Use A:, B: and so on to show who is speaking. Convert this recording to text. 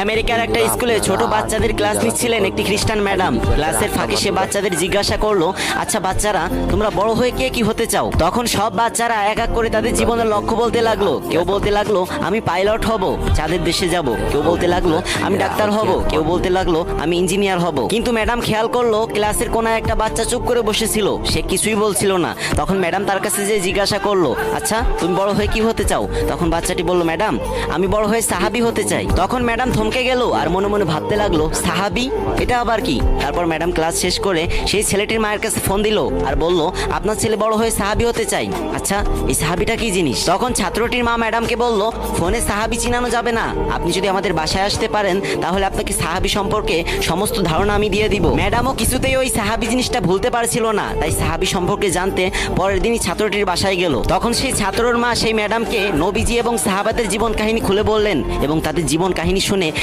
A: আমেরিকার একটা স্কুলে ছোট বাচ্চাদের ক্লাস নিচ্ছিলেন একটি খ্রিস্টান ম্যাডাম। ক্লাসের ফাঁকে সে বাচ্চাদের জিজ্ঞাসা করলো, আচ্ছা বাচ্চারা, তোমরা বড় হয়ে কে কি হতে চাও? তখন সব বাচ্চারা এক এক করে তাদের জীবনের লক্ষ্য বলতে লাগলো। কেউ বলতে লাগলো আমি পাইলট হব, চাঁদের দেশে যাব। কেউ বলতে লাগলো আমি ডাক্তার হব। কেউ বলতে লাগলো আমি ইঞ্জিনিয়ার হব। কিন্তু ম্যাডাম খেয়াল করলো ক্লাসের কোনায় একটা বাচ্চা চুপ করে বসেছিল, সে কিছুই বলছিল না। তখন ম্যাডাম তার কাছে যে জিজ্ঞাসা করলো, আচ্ছা তুমি বড় হয়ে কি হতে চাও? তখন বাচ্চাটি বলল, ম্যাডাম আমি বড় হয়ে সাহাবী হতে চাই। তখন ম্যাডাম থমকে গেল আর মনে মনে ভাবতে লাগলো, সাহাবী, এটা আবার কি? তারপর ম্যাডাম ক্লাস শেষ করে সেই ছেলেটির মায়ের কাছে ফোন দিল আর বলল, আপনার ছেলে বড় হয়ে সাহাবী হতে চাই। আচ্ছা এই সাহাবীটা কি জিনিস? তখন ছাত্রটির মা ম্যাডামকে বলল, ফোনে সাহাবী চিনানো যাবে না, আপনি যদি আমাদের বাসায় আসতে পারেন তাহলে আপনাকে সাহাবী সম্পর্কে সমস্ত ধারণা আমি দিয়ে দিব। ম্যাডামও কিছুতেই ওই সাহাবী জিনিসটা ভুলতে পারছিল না, তাই সাহাবী সম্পর্কে জানতে পরের দিনই ছাত্রটির বাসায় গেল। তখন সেই ছাত্রর মা সেই ম্যাডামকে নবীজি এবং সাহাবাদের জীবন কাহিনী খুলে বললেন এবং তাদের জীবন কাহিনী শুনে